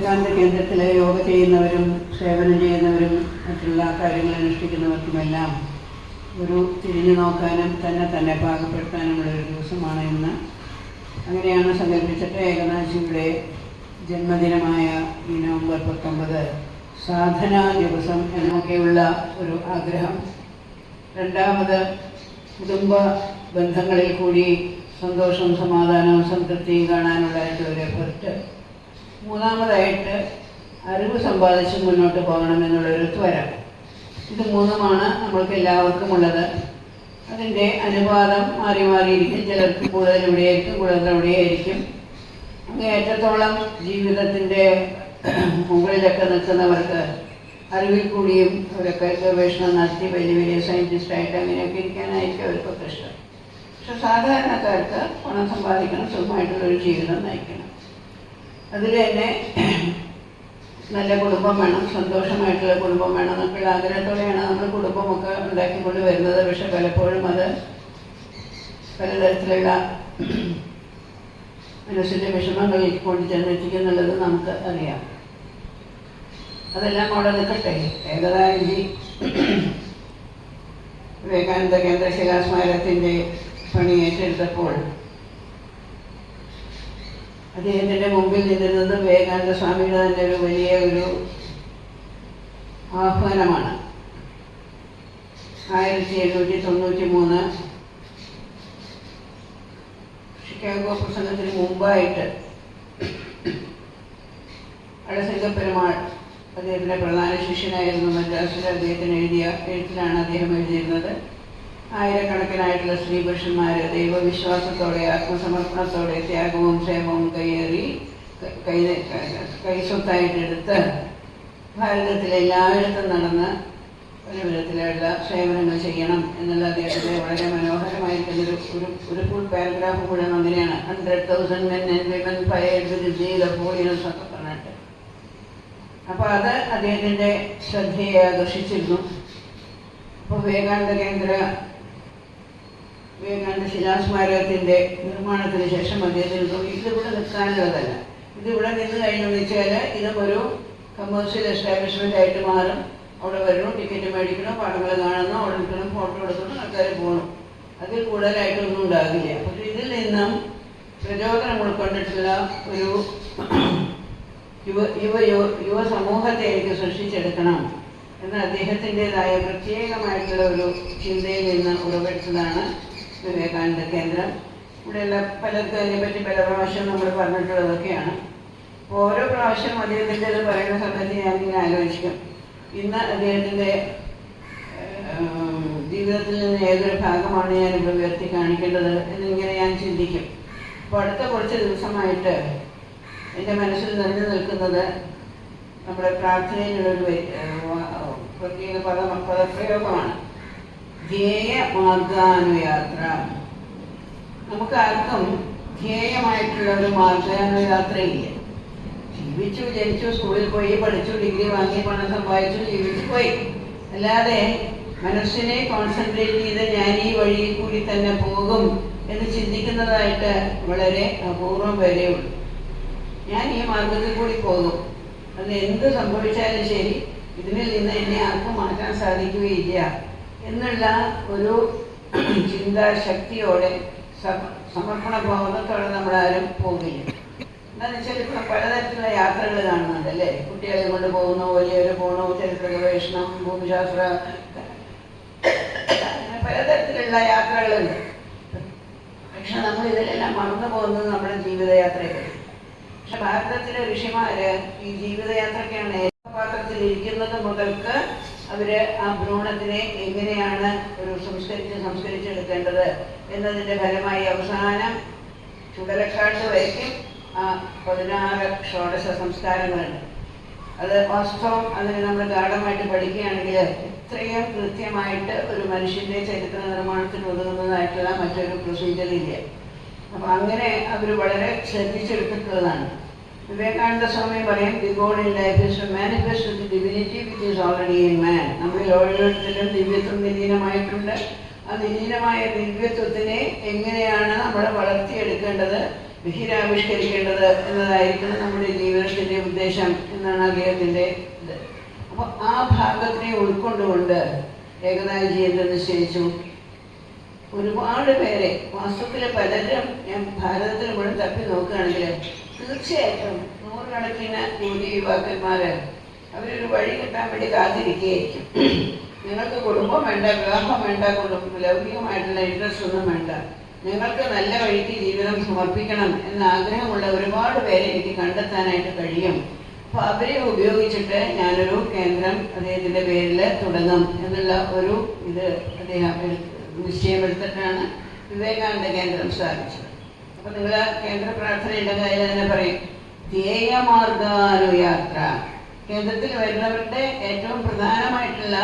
വിവേകാനന്ദ കേന്ദ്രത്തിലെ യോഗ ചെയ്യുന്നവരും സേവനം ചെയ്യുന്നവരും മറ്റുള്ള കാര്യങ്ങൾ അനുഷ്ഠിക്കുന്നവർക്കുമെല്ലാം ഒരു തിരിഞ്ഞു നോക്കാനും തന്നെ പാകപ്പെടുത്താനുമുള്ള ഒരു ദിവസമാണ് ഇന്ന്. അങ്ങനെയാണ് സങ്കല്പിച്ചിട്ട് ഏകനാഥജിയുടെ ജന്മദിനമായ ഈ നവംബർ 19 സാധനാ ദിവസം എന്നൊക്കെയുള്ള ഒരു ആഗ്രഹം. രണ്ടാമത് കുടുംബ ബന്ധങ്ങളിൽ കൂടി സന്തോഷവും സമാധാനവും സംതൃപ്തിയും കാണാനുള്ളതായിട്ട് ഒരു എഫർട്ട്. മൂന്നാമതായിട്ട് അറിവ് സമ്പാദിച്ച് മുന്നോട്ട് പോകണമെന്നുള്ളൊരു ത്വര. ഇത് മൂന്നുമാണ് നമ്മൾക്ക് എല്ലാവർക്കും ഉള്ളത്. അതിൻ്റെ അനുപാതം മാറിയിരിക്കും. ചിലർക്ക് കൂടുതൽ ഇവിടെയായിരിക്കും, കൂടുതൽ അവിടെയായിരിക്കും. അങ്ങേയറ്റത്തോളം ജീവിതത്തിൻ്റെ മുകളിലൊക്കെ നിൽക്കുന്നവർക്ക് അറിവിൽ കൂടിയും അവരൊക്കെ ഗവേഷണം നടത്തി വലിയ വലിയ സയൻറ്റിസ്റ്റായിട്ട് അങ്ങനെയൊക്കെ ഇരിക്കാനായിരിക്കും അവർക്കൊക്കെ ഇഷ്ടം. പക്ഷെ സാധാരണക്കാർക്ക് പണം സമ്പാദിക്കണം, സുഖമായിട്ടുള്ളൊരു ജീവിതം നയിക്കണം. അതിൽ തന്നെ നല്ല കുടുംബം വേണം, സന്തോഷമായിട്ടുള്ള കുടുംബം വേണം എന്നൊക്കെയുള്ള ആഗ്രഹത്തോടെയാണ് നമ്മൾ കുടുംബമൊക്കെ ഉണ്ടാക്കിക്കൊണ്ട് വരുന്നത്. പക്ഷെ പലപ്പോഴും അത് പലതരത്തിലുള്ള മനസ്സിൻ്റെ വിഷമങ്ങളിൽ കൊണ്ട് ചെന്നെത്തിക്കുന്നുള്ളത് നമുക്ക് അറിയാം. അതെല്ലാം അവിടെ നിൽക്കട്ടെ. ഏകനാഥജി വിവേകാനന്ദ കേന്ദ്ര ശിലാസ്മാരകത്തിൻ്റെ പണി ഏറ്റെടുത്തപ്പോൾ അദ്ദേഹത്തിൻ്റെ മുമ്പിൽ നിന്നിരുന്നത് വിവേകാനന്ദ സ്വാമിയുടെ തന്നെ ഒരു വലിയ ഒരു ആഹ്വാനമാണ്. 1793 ഷിക്കാഗോ പ്രസംഗത്തിന് മുമ്പായിട്ട് അഴസിംഗപ്പെരുമാൾ അദ്ദേഹത്തിൻ്റെ പ്രധാന ശിഷ്യനായിരുന്നു. മദ്രാസിൽ അദ്ദേഹത്തിന് എഴുതിയ എഴുത്തിലാണ് അദ്ദേഹം എഴുതിയിരുന്നത്. ആയിരക്കണക്കിനായിട്ടുള്ള സ്ത്രീ പുരുഷന്മാർ ദൈവവിശ്വാസത്തോടെ ആത്മസമർപ്പണത്തോടെ ത്യാഗവും സേവവും കൈസ്വത്തായിട്ടെടുത്ത് ഭാരതത്തിലെ എല്ലായിടത്തും നടന്ന് പല വിധത്തിലുള്ള സേവനങ്ങൾ ചെയ്യണം എന്നുള്ള അദ്ദേഹത്തിൻ്റെ വളരെ മനോഹരമായിരിക്കുന്നൊരു ഒരു ഫുൾ പാരഗ്രാഫ് കൂടെ അങ്ങനെയാണ്. 100,000 men and women fired with the zeal of holiness ഒക്കെ പറഞ്ഞിട്ട്. അപ്പോൾ അത് അദ്ദേഹത്തിൻ്റെ ശ്രദ്ധയെ ആകർഷിച്ചിരുന്നു. അപ്പോൾ വിവേകാനന്ദ ശിലാസ്മാരകത്തിൻ്റെ നിർമ്മാണത്തിന് ശേഷം അദ്ദേഹത്തിന് തോന്നി ഇതിവിടെ നിൽക്കാനുള്ളതല്ല, ഇതിവിടെ നിന്ന് കഴിഞ്ഞെന്ന് വെച്ചാൽ ഇതും ഒരു കമേഴ്ഷ്യൽ എസ്റ്റാബ്ലിഷ്മെൻ്റ് ആയിട്ട് മാറും. അവിടെ വരണം, ടിക്കറ്റ് മേടിക്കണം, പടങ്ങൾ കാണുന്നു, അവിടെ നിൽക്കണം, ഫോട്ടോ എടുക്കണം, ആൾക്കാർ പോകണം. അതിൽ കൂടുതലായിട്ടൊന്നും ഉണ്ടാകില്ല. പക്ഷെ ഇതിൽ നിന്നും പ്രചോദനം ഉൾക്കൊണ്ടിട്ടുള്ള ഒരു യുവ സമൂഹത്തെ എനിക്ക് സൃഷ്ടിച്ചെടുക്കണം എന്ന അദ്ദേഹത്തിൻ്റെതായ പ്രത്യേകമായിട്ടുള്ള ഒരു ചിന്തയിൽ നിന്ന് ഉറവെടുത്തതാണ് വിവേകാനന്ദ കേന്ദ്രം. ഇവിടെയുള്ള പലർക്കും അതിനെപ്പറ്റി പല പ്രാവശ്യം നമ്മൾ പറഞ്ഞിട്ടുള്ളതൊക്കെയാണ്. ഓരോ പ്രാവശ്യം അദ്ദേഹത്തിൻ്റെ അത് പറയുന്ന സമയത്ത് ഞാനിങ്ങനെ ആലോചിക്കും, ഇന്ന് അദ്ദേഹത്തിൻ്റെ ജീവിതത്തിൽ നിന്ന് ഏതൊരു ഭാഗമാണ് ഞാനിവിടെ ഉയർത്തി കാണിക്കേണ്ടത് എന്നിങ്ങനെ ഞാൻ ചിന്തിക്കും. അപ്പോൾ അടുത്ത കുറച്ച് ദിവസമായിട്ട് എൻ്റെ മനസ്സിൽ നിറഞ്ഞു നിൽക്കുന്നത് നമ്മുടെ പ്രാർത്ഥനയിലുള്ളൊരു പ്രത്യേക പദപ്രയോഗമാണ്, ധ്യേയ മാർഗാനുയാത്ര. നമുക്ക് ആർക്കും ധ്യേയമായിട്ടുള്ള ഒരു മാർഗാനുയാത്രയില്ല. ജനിച്ചു, സ്കൂളിൽ പോയി, പഠിച്ചു, ഡിഗ്രി വാങ്ങി, പണം സമ്പാദിച്ചു, ജീവിച്ചു പോയി. അല്ലാതെ മനസ്സിനെ കോൺസെൻട്രേറ്റ് ചെയ്ത് ഞാൻ ഈ വഴിയിൽ കൂടി തന്നെ പോകും എന്ന് ചിന്തിക്കുന്നതായിട്ട് വളരെ അപൂർവം വരെയുള്ളൂ. ഞാൻ ഈ മാർഗത്തിൽ കൂടി പോകും, അത് എന്ത് സംഭവിച്ചാലും ശരി, ഇതിനിൽ നിന്ന് എന്നെ ആർക്കും മാറ്റാൻ സാധിക്കുകയില്ല എന്നുള്ള ഒരു ചിന്താശക്തിയോടെ സമർപ്പണ ബോധത്തോടെ നമ്മളാരും പോകില്ല. എന്താണെന്ന് വെച്ചാൽ ഇപ്പം പലതരത്തിലുള്ള യാത്രകൾ കാണുന്നുണ്ട് അല്ലേ? കുട്ടികളെ കൊണ്ട് പോകുന്നു, വലിയവർ പോകണു, ചരിത്ര ഗവേഷണം, ഭൂമിശാസ്ത്ര, പലതരത്തിലുള്ള യാത്രകളുണ്ട്. പക്ഷെ നമ്മൾ ഇതിലെല്ലാം മറന്നു പോകുന്നത് നമ്മുടെ ജീവിതയാത്രയിൽ. പക്ഷെ ഭാരതത്തിലെ ഋഷിമാര് ഈ ജീവിതയാത്രയ്ക്കാണ് പാത്രത്തിലിരിക്കുന്നത് മുതൽക്ക് അവര് ആ ഭ്രൂണത്തിനെ എങ്ങനെയാണ് ഒരു സംസ്കരിച്ചെടുക്കേണ്ടത് എന്നതിൻ്റെ ഫലമായി അവസാനം ചുടലക്കാട്ട് വരയ്ക്കും ആ 16 ഷോഡശ സംസ്കാരങ്ങളുണ്ട്. അത് വാസ്തവം അതിന് നമ്മൾ ഗാഢമായിട്ട് പഠിക്കുകയാണെങ്കിൽ ഇത്രയും കൃത്യമായിട്ട് ഒരു മനുഷ്യൻ്റെ ചരിത്ര നിർമ്മാണത്തിന് ഉതകുന്നതായിട്ടുള്ള മറ്റൊരു പ്രൊസീജിയർ ഇല്ല. അപ്പം അങ്ങനെ അവർ വളരെ ശ്രദ്ധിച്ചെടുത്തിട്ടുള്ളതാണ്. വിവേകാനന്ദ സ്വാമി പറയും, the goal in life is to manifest the divinity which is already in man. നമ്മളിൽ ഓരോരുത്തരും ദിവ്യത്വം വിലീനമായിട്ടുണ്ട്. ആ വിലീനമായ ദിവ്യത്വത്തിനെ എങ്ങനെയാണ് നമ്മൾ വളർത്തിയെടുക്കേണ്ടത് ബഹിരാവിഷ്കരിക്കേണ്ടത് എന്നതായിരിക്കണം നമ്മുടെ ജീവിതത്തിൻ്റെ ഉദ്ദേശം എന്നാണ് അദ്ദേഹത്തിൻ്റെ ഇത്. അപ്പോൾ ആ ഭാഗത്തിനെ ഉൾക്കൊണ്ടുകൊണ്ട് ഏകനാഥ് ജീവിതം നിശ്ചയിച്ചു. ഒരുപാട് പേരെ വാസ്തവത്തിൽ പലരും ഞാൻ ഭാരതത്തിൽ മുഴുവൻ തപ്പി നോക്കുകയാണെങ്കിൽ തീർച്ചയായിട്ടും നൂറുകണക്കിന് യുവതി യുവാക്കന്മാർ അവരൊരു വഴി കിട്ടാൻ വേണ്ടി കാത്തിരിക്കുകയായിരിക്കും. നിങ്ങൾക്ക് കുടുംബം വേണ്ട, വിവാഹം വേണ്ട, ലൗകികമായിട്ടുള്ള ഇൻട്രസ്റ്റ് ഒന്നും വേണ്ട, നിങ്ങൾക്ക് നല്ല വഴിക്ക് ജീവിതം സമർപ്പിക്കണം എന്ന ആഗ്രഹമുള്ള ഒരുപാട് പേരെ എനിക്ക് കണ്ടെത്താനായിട്ട് കഴിയും. അപ്പോൾ അവരെ ഉപയോഗിച്ചിട്ട് ഞാനൊരു കേന്ദ്രം അദ്ദേഹത്തിൻ്റെ പേരിൽ തുടങ്ങും എന്നുള്ള ഒരു ഇത് അദ്ദേഹം നിശ്ചയമെടുത്തിട്ടാണ് വിവേകാനന്ദ കേന്ദ്രം സ്ഥാപിച്ചത്. അപ്പോൾ നിങ്ങൾ കേന്ദ്ര പ്രാർത്ഥനയുടെ കാര്യം തന്നെ പറയും, ധ്യേയമാർഗാനുയാത്ര. കേന്ദ്രത്തിൽ വരുന്നവരുടെ ഏറ്റവും പ്രധാനമായിട്ടുള്ള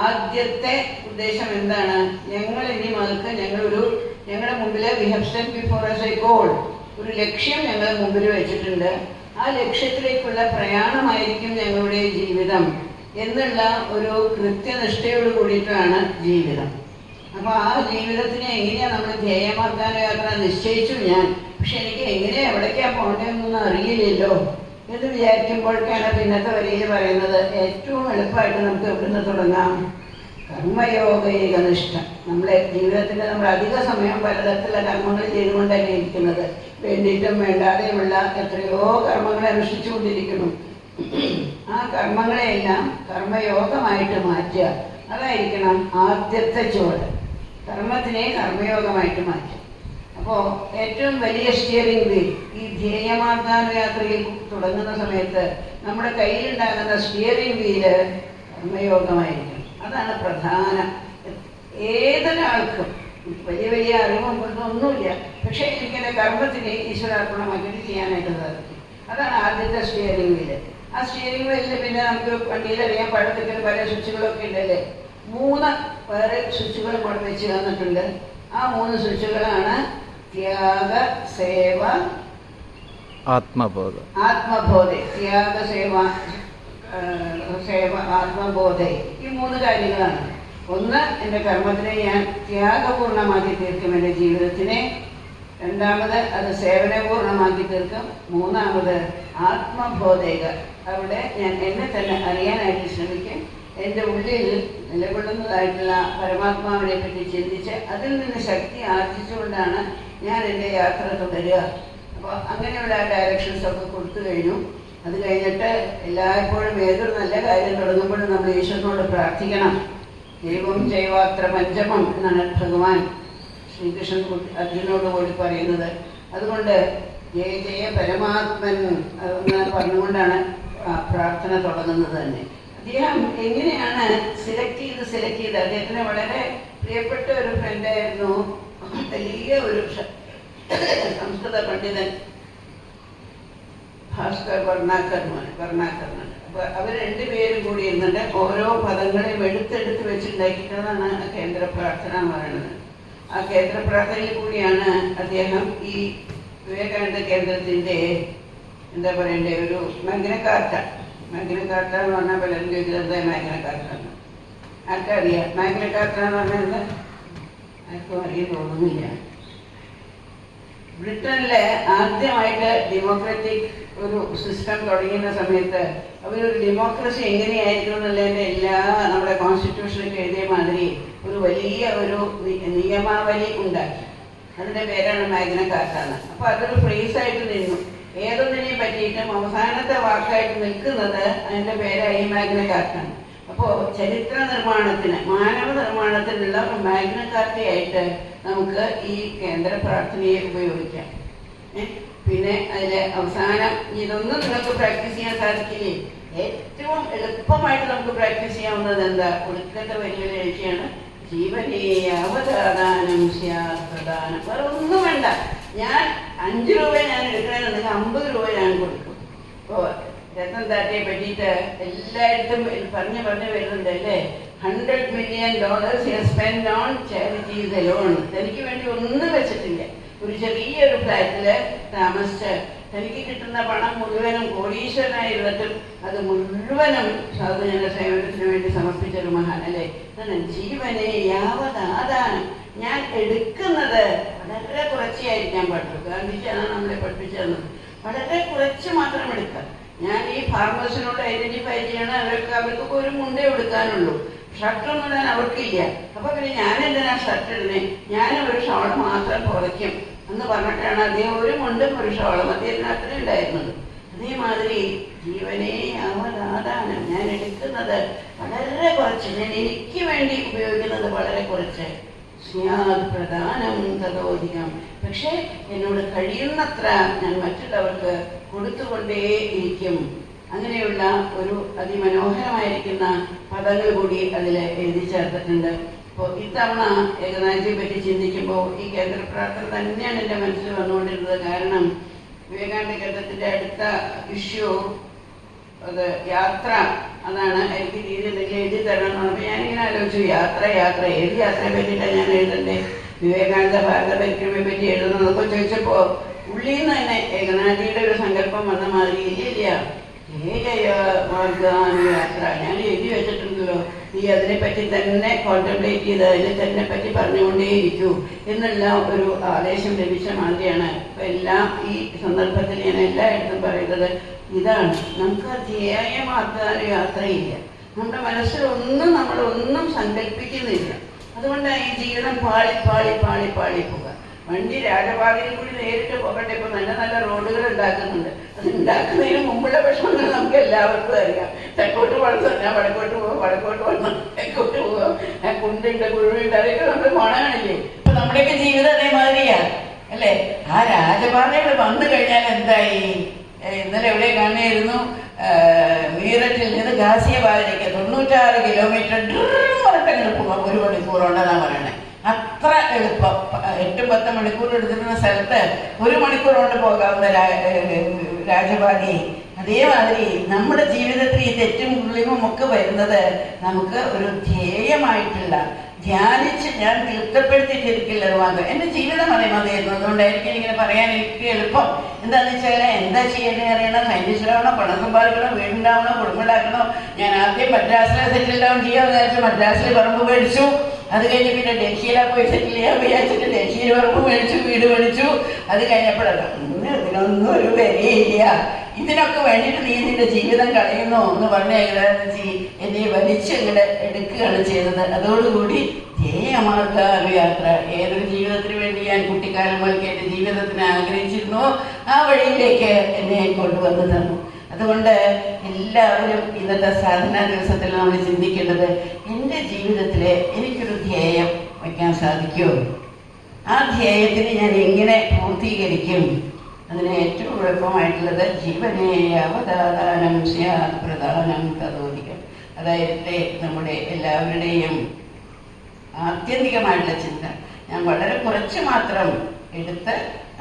ആദ്യത്തെ ഉദ്ദേശം എന്താണ്? ഞങ്ങൾ ഇനി മുതൽക്ക് ഞങ്ങളുടെ മുമ്പിൽ we have set before us a goal, ഒരു ലക്ഷ്യം ഞങ്ങൾ മുമ്പിൽ വെച്ചിട്ടുണ്ട്. ആ ലക്ഷ്യത്തിലേക്കുള്ള പ്രയാണമായിരിക്കും ഞങ്ങളുടെ ജീവിതം എന്നുള്ള ഒരു കൃത്യനിഷ്ഠയോട് കൂടിയിട്ടാണ് ജീവിതം. അപ്പോൾ ആ ജീവിതത്തിനെ എങ്ങനെയാണ് നമ്മൾ ധ്യേയമാർഗാനുയാത്ര നിശ്ചയിച്ചു ഞാൻ, പക്ഷെ എനിക്ക് എങ്ങനെയാണ് എവിടേക്കാണ് പോകേണ്ടതെന്നൊന്നും അറിയില്ലല്ലോ എന്ന് വിചാരിക്കുമ്പോഴേക്കാണ് പിന്നത്തെ വരിയിൽ പറയുന്നത് ഏറ്റവും എളുപ്പമായിട്ട് നമുക്ക് എവിടുന്ന് തുടങ്ങാം? കർമ്മയോഗനിഷ്ഠ. നമ്മളെ ജീവിതത്തിൽ നമ്മൾ അധിക സമയം പലതരത്തിലുള്ള കർമ്മങ്ങൾ ചെയ്തുകൊണ്ടല്ലേ ഇരിക്കുന്നത്. വേണ്ടിയിട്ടും വേണ്ടാതെയുമുള്ള എത്രയോ കർമ്മങ്ങൾ അനുഷ്ഠിച്ചുകൊണ്ടിരിക്കുന്നു. ആ കർമ്മങ്ങളെയെല്ലാം കർമ്മയോഗമായിട്ട് മാറ്റുക, അതായിരിക്കണം ആദ്യത്തെ ചുവട്. കർമ്മത്തിനെ കർമ്മയോഗമായിട്ട് മാറ്റുക. അപ്പോൾ ഏറ്റവും വലിയ സ്റ്റിയറിംഗ് വീൽ ഈ ധ്യേയമാർഗാനുയാത്രയിൽ തുടങ്ങുന്ന സമയത്ത് നമ്മുടെ കയ്യിലുണ്ടാകുന്ന സ്റ്റിയറിംഗ് വീല് കർമ്മയോഗമായിരിക്കും. അതാണ് പ്രധാനം. ഏതൊരാൾക്കും വലിയ വലിയ അറിവും ഒന്നുമില്ല, പക്ഷേ എനിക്കെൻ്റെ കർമ്മത്തിനെ ഈശ്വരാർപ്പണമാക്കിയിട്ട് ചെയ്യാനായിട്ട് സാധിക്കും. അതാണ് ആദ്യത്തെ സ്റ്റിയറിംഗ് വീല്. ആ സ്റ്റിയറിംഗ് വീലിൽ പിന്നെ നമുക്ക് വണ്ടിയിലറിയാൻ പഴത്തൊക്കെ പല സ്വിച്ചുകളൊക്കെ ഉണ്ടല്ലേ, 3 വേറെ സ്വിച്ചുകൾ കൊണ്ട് വെച്ച് തന്നിട്ടുണ്ട്. ആ 3 സ്വിച്ചുകളാണ് ത്യാഗ, സേവ, ആത്മബോധ. ത്യാഗ, സേവ, ആത്മബോധ. ഈ 3 കാര്യങ്ങളാണ്. ഒന്ന്, എൻ്റെ കർമ്മത്തിനെ ഞാൻ ത്യാഗപൂർണമാക്കി തീർക്കും, എൻ്റെ ജീവിതത്തിനെ. രണ്ടാമത് അത് സേവനപൂർണമാക്കി തീർക്കും. മൂന്നാമത് ആത്മബോധൈക, അവിടെ ഞാൻ എന്നെ തന്നെ അറിയാനായിട്ട് ശ്രമിക്കും. എൻ്റെ ഉള്ളിൽ നിലകൊള്ളുന്നതായിട്ടുള്ള പരമാത്മാവിനെ പറ്റി ചിന്തിച്ച് അതിൽ നിന്ന് ശക്തി ആർജിച്ചുകൊണ്ടാണ് ഞാൻ എൻ്റെ യാത്ര തുടരുക. അപ്പോൾ അങ്ങനെയുള്ള ഡയറക്ഷൻസ് ഒക്കെ കൊടുത്തു കഴിഞ്ഞു. അത് കഴിഞ്ഞിട്ട് എല്ലായ്പ്പോഴും ഏതൊരു നല്ല കാര്യം തുടങ്ങുമ്പോഴും നമ്മൾ ഈശ്വരനോട് പ്രാർത്ഥിക്കണം. ദൈവം ജൈവാത്ര പഞ്ചമം എന്നാണ് ഭഗവാൻ ശ്രീകൃഷ്ണൻ അർജുനോട് കൂടി പറയുന്നത്. അതുകൊണ്ട് ജയ ജയ പരമാത്മൻ എന്ന് പറഞ്ഞുകൊണ്ടാണ് പ്രാർത്ഥന തുടങ്ങുന്നത് തന്നെ. അദ്ദേഹം എങ്ങനെയാണ് സെലക്ട് ചെയ്ത് അദ്ദേഹത്തിന് വളരെ പ്രിയപ്പെട്ട ഒരു ഫ്രണ്ടായിരുന്നു, വലിയ ഒരു സംസ്കൃത പണ്ഡിതൻ ഭാസ്കർ വർണ്ണാക്കർമാണ്. അപ്പോൾ അവർ 2 പേരും കൂടി ഇരുന്നിട്ട് ഓരോ പദങ്ങളെയും എടുത്തെടുത്ത് വെച്ചുണ്ടാക്കിയിട്ടതാണ് ആ കേന്ദ്ര പ്രാർത്ഥന എന്ന് പറയുന്നത്. ആ കേന്ദ്ര പ്രാർത്ഥനയിൽ കൂടിയാണ് അദ്ദേഹം ഈ വിവേകാനന്ദ കേന്ദ്രത്തിൻ്റെ എന്താ പറയണ്ടേ ഒരു മാഗ്ന കാർട്ട എന്ന് പറഞ്ഞാൽ പലരും ചോദിക്കുന്നത് മാഗ്ന കാർട്ടാണ്. ആർക്കറിയാം മാഗ്ന കാർട്ട എന്ന് പറഞ്ഞാൽ? ആർക്കും അറിയാൻ തോന്നുന്നില്ല. ബ്രിട്ടനിലെ ആദ്യമായിട്ട് ഡെമോക്രാറ്റിക് ഒരു സിസ്റ്റം തുടങ്ങിയ സമയത്ത് അവരൊരു ഡെമോക്രസി എങ്ങനെയായിരിക്കും എന്നുള്ളതിൻ്റെ എല്ലാ നമ്മുടെ കോൺസ്റ്റിറ്റ്യൂഷനൊക്കെ എഴുതിയ മാതിരി ഒരു വലിയ ഒരു നിയമാവലി ഉണ്ടാക്കി. അതിൻ്റെ പേരാണ് മാഗ്ന കാർട്ട. അപ്പോൾ അതൊരു ഫ്രേസായിട്ട് നിന്നു. ഏതൊന്നിനെയും പറ്റിയിട്ടും അവസാനത്തെ വാക്കായിട്ട് നിൽക്കുന്നത് അതിൻ്റെ പേരായി മാഗ്ന കാർട്ട. അപ്പോൾ ചരിത്ര നിർമ്മാണത്തിന്, മാനവ നിർമ്മാണത്തിനുള്ള ഒരു മാഗ്ന കാർട്ടയായിട്ട് നമുക്ക് ഈ കേന്ദ്ര പ്രാർത്ഥനയെ ഉപയോഗിക്കാം. പിന്നെ അതിൽ അവസാനം ഇതൊന്നും നിങ്ങൾക്ക് പ്രാക്ടീസ് ചെയ്യാൻ സാധിക്കില്ലേ? ഏറ്റവും എളുപ്പമായിട്ട് നമുക്ക് പ്രാക്ടീസ് ചെയ്യാവുന്നത് എന്താ? ഒടുക്കത്തെ വലിയൊരു എഴുതിയാണ് ജീവനേ അവതാദാനം സ്യാദാനം. വേറെ ഒന്നും വേണ്ട. ഞാൻ 5 രൂപ ഞാൻ എടുക്കണമെന്നുണ്ടെങ്കിൽ 50 രൂപ ഞാൻ കൊടുക്കും. ഇപ്പോൾ രത്തൻ ടാറ്റയെ പറ്റിയിട്ട് എല്ലായിടത്തും പറഞ്ഞു വരുന്നുണ്ട് അല്ലേ, $100 million spend on charities alone. എനിക്ക് വേണ്ടി ഒന്നും വെച്ചിട്ടില്ല. ഒരു ചെറിയൊരു ഫ്ലാറ്റിൽ താമസിച്ച് തനിക്ക് കിട്ടുന്ന പണം മുഴുവനും കോടീശ്വരനായിരുന്നിട്ടും അത് മുഴുവനും സാധുജന സേവനത്തിന് വേണ്ടി സമർപ്പിച്ചൊരു മഹാൻ അല്ലേ. ജീവനെ യാവതാദാനം, ഞാൻ എടുക്കുന്നത് വളരെ കുറച്ചായിരിക്കാൻ പാടുള്ളൂ. ഗാന്ധിജിയാണ് നമ്മളെ പഠിപ്പിച്ചത്. വളരെ കുറച്ച് മാത്രം എടുക്കാം. ഞാൻ ഈ ഫാർമേഴ്സിനോട് ഐഡന്റിഫൈ ചെയ്യണം, അവർക്ക് ഒരു മുണ്ടേ എടുക്കാനുള്ളൂ, ഷർട്ടൊന്നും ഇടാൻ അവർക്കില്ല. അപ്പൊ പിന്നെ ഞാൻ എന്തിനാ ഷർട്ട് ഇടുന്നേ, ഞാൻ ഒരു ഷോൾ മാത്രം കുറയ്ക്കും എന്ന് പറഞ്ഞിട്ടാണ് അദ്ദേഹം ഒരു മുണ്ടും ഒരു ഷോളും അദ്ദേഹത്തിന് അത്രയും ഉണ്ടായിരുന്നത്. അതേമാതിരി ജീവനെ യാവതാദാനം, ഞാൻ എടുക്കുന്നത് വളരെ കുറച്ച്, ഞാൻ എനിക്ക് വേണ്ടി ഉപയോഗിക്കുന്നത് വളരെ കുറച്ച്. സ്യാദ് പ്രധാനം തതോധികം, പക്ഷെ എന്നോട് കഴിയുന്നത്ര ഞാൻ മറ്റുള്ളവർക്ക് കൊടുത്തുകൊണ്ടേ ഇരിക്കും. അങ്ങനെയുള്ള ഒരു അതിമനോഹരമായിരിക്കുന്ന പദങ്ങൾ കൂടി അതിൽ എഴുതി ചേർത്തിട്ടുണ്ട്. അപ്പോൾ ഇത്തവണ ഏകനാഥിയെ പറ്റി ചിന്തിക്കുമ്പോൾ ഈ കേന്ദ്ര പ്രാർത്ഥന തന്നെയാണ് എൻ്റെ മനസ്സിൽ വന്നുകൊണ്ടിരുന്നത്. കാരണം വിവേകാനന്ദ കേന്ദ്രത്തിൻ്റെ അടുത്ത ഇഷ്യൂ അത് യാത്ര, അതാണ്. എനിക്ക് തീരെ എന്തെങ്കിലും എഴുതി തരണം എന്ന് പറഞ്ഞപ്പോൾ ഞാനിങ്ങനെ ആലോചിച്ചു, യാത്ര ഏത് യാത്രയെ പറ്റിയിട്ടാണ് ഞാൻ എഴുതണ്ടേ, വിവേകാനന്ദ ഭാരത പരിക്രമയെ പറ്റി എഴുതുന്നതൊക്കെ ചോദിച്ചപ്പോൾ ഉള്ളിൽ നിന്ന് തന്നെ ഏകനാഥിയുടെ ഒരു സങ്കല്പം വന്ന മാതിരി ഇല്ല യാത്ര ഞാൻ എഴുതി വെച്ചിട്ടുണ്ടല്ലോ, നീ അതിനെപ്പറ്റി തന്നെ കോൺസെൻട്രേറ്റ് ചെയ്ത് അതിനെ തന്നെ പറ്റി പറഞ്ഞുകൊണ്ടേയിരിക്കൂ എന്നുള്ള ഒരു ആദേശം ലഭിച്ച മാതിരിയാണ്. അപ്പം എല്ലാം ഈ സന്ദർഭത്തിൽ ഞാൻ എല്ലായിടത്തും പറയുന്നത് ഇതാണ്, നമുക്ക് ധ്യേയമാക്കാൻ യാത്രയില്ല. നമ്മുടെ മനസ്സിലൊന്നും നമ്മളൊന്നും സങ്കല്പിക്കുന്നില്ല. അതുകൊണ്ടാണ് ഈ ജീവിതം പാളി പാളി പാളി പാളി പോവുക. വണ്ടി രാജപാതയിൽ കൂടി നേരിട്ട് പോകട്ടെ. ഇപ്പൊ നല്ല നല്ല റോഡുകൾ ഉണ്ടാക്കുന്നുണ്ട്. അത് ഉണ്ടാക്കുന്നതിന് മുമ്പുള്ള വിഷമങ്ങൾ നമുക്ക് എല്ലാവർക്കും അറിയാം. തെക്കോട്ട് വളർത്താൻ വടക്കോട്ട് പോകാം, വടക്കോട്ട് വളർത്താൻ തെക്കോട്ട് പോകാം, കുണ്ടുണ്ട് കുഴുണ്ട്, അതൊക്കെ നമ്മൾ പോണാണില്ലേ. ഇപ്പൊ നമ്മുടെയൊക്കെ ജീവിതം അതേമാതിരിയാ അല്ലേ. ആ രാജപാതകൾ വന്നു കഴിഞ്ഞാൽ എന്തായി? ഇന്നലെ എവിടെ കാണുകയായിരുന്നു, മീററ്റിൽ നിന്ന് ഗാസിയാബാദിലേക്ക് 96 കിലോമീറ്റർ പറഞ്ഞിട്ട് പോകാം, 1 മണിക്കൂറുണ്ടെന്നാണ് പറയണേ. അത്ര എളുപ്പം. 8-10 മണിക്കൂർ എടുത്തിരുന്ന സ്ഥലത്ത് 1 മണിക്കൂർ കൊണ്ട് പോകാവുന്ന രാജപാതി. അതേമാതിരി നമ്മുടെ ജീവിതത്തിൽ ഈ തെറ്റും കുളിവും ഒക്കെ വരുന്നത് നമുക്ക് ഒരു ധ്യേയമായിട്ടുള്ള ധ്യാനിച്ച് ഞാൻ തൃപ്തപ്പെടുത്തിയിട്ടിരിക്കില്ല വാങ്ങുക. എൻ്റെ ജീവിതം അതേമാതിരിയായിരുന്നു. അതുകൊണ്ടായിരിക്കും ഇങ്ങനെ പറയാൻ എനിക്ക് എളുപ്പം. എന്താണെന്ന് വെച്ചാൽ എന്താ ചെയ്യേണ്ടത് അറിയണം, സയൻറ്റിസ്റ്റിലാവണോ, പണം സമ്പാദിക്കണോ, വീടുണ്ടാവണോ, കുടുംബമുണ്ടാക്കണോ. ഞാൻ ആദ്യം മദ്രാസിലെ സെറ്റിൽ ഡൗൺ ചെയ്യാമെന്ന് വിചാരിച്ചു. മദ്രാസിൽ പറമ്പ് മേടിച്ചു. അത് കഴിഞ്ഞ് പിന്നെ ഡൽഹിയിലാണ് പോയി സെറ്റിൽ ചെയ്യാൻ വിചാരിച്ചിട്ട് ഡൽഹിയിൽ പറമ്പ് മേടിച്ചു, വീട് മേടിച്ചു. അത് കഴിഞ്ഞപ്പോഴല്ല ഇതിനൊന്നും ഒരു വിലയില്ല. ഇതിനൊക്കെ വേണ്ടിയിട്ട് നീ നിന്റെ ജീവിതം കളയുന്നോ എന്ന് പറഞ്ഞ ഏകദേശം എന്നെ വലിച്ച് ഇങ്ങനെ എടുക്കുകയാണ് ചെയ്തത്. അതോടുകൂടി ധ്യേയമാർഗ യാത്ര, ഏതൊരു ജീവിതത്തിന് വേണ്ടി ഞാൻ കുട്ടിക്കാലം മുതൽക്ക് എൻ്റെ ജീവിതത്തിന് ആഗ്രഹിച്ചിരുന്നോ ആ വഴിയിലേക്ക് എന്നെ കൊണ്ടുവന്നു തന്നു. അതുകൊണ്ട് എല്ലാവരും ഇന്നത്തെ സാധനാ ദിവസത്തിൽ നമ്മൾ ചിന്തിക്കേണ്ടത്, എൻ്റെ ജീവിതത്തിൽ എനിക്കൊരു ധ്യേയം വയ്ക്കാൻ സാധിക്കുമോ? ആ ധ്യേയത്തിന് ഞാൻ എങ്ങനെ പൂർത്തീകരിക്കും? അതിന് ഏറ്റവും എളുപ്പമായിട്ടുള്ളത് ജീവനെ അവതാദാനം സ്യാത് പ്രധാനം തതോധികം. അതായത് നമ്മുടെ എല്ലാവരുടെയും ആത്യന്തികമായിട്ടുള്ള ചിന്ത, ഞാൻ വളരെ കുറച്ച് മാത്രം എടുത്ത്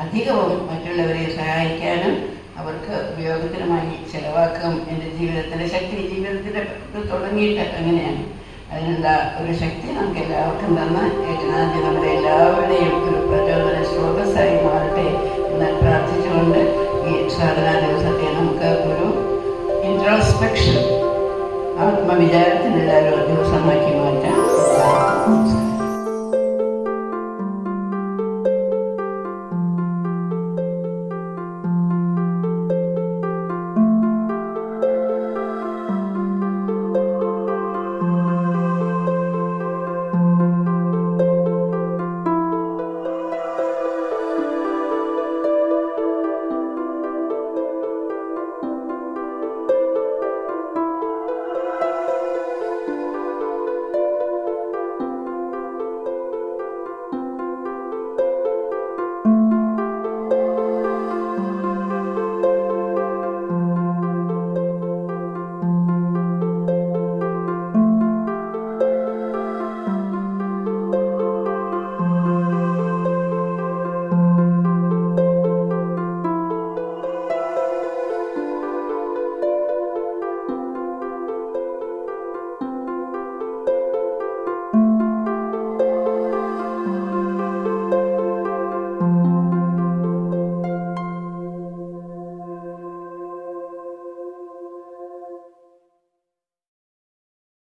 അധികവും മറ്റുള്ളവരെ സഹായിക്കാനും അവർക്ക് ഉപയോഗത്തിനുമായി ചെലവാക്കും. എൻ്റെ ജീവിതത്തിൻ്റെ ശക്തി, ജീവിതത്തിൻ്റെ തുടങ്ങിയിട്ട് അങ്ങനെയാണ്. അതിനുള്ള ഒരു ശക്തി നമുക്ക് എല്ലാവർക്കും തന്ന ഏകനാഥി നമ്മുടെ എല്ലാവരുടെയും ഒരു പ്രചോദന സ്രോതസ്സായി മാറട്ടെ എന്ന് പ്രാർത്ഥിച്ചുകൊണ്ട് ഈ സാധനാ ദിവസത്തെ നമുക്ക് ഒരു ഇൻട്രോസ്പെക്ഷൻ, ആത്മവിചാരത്തിനുള്ള ഒരു ദിവസമാക്കി മാറ്റാം.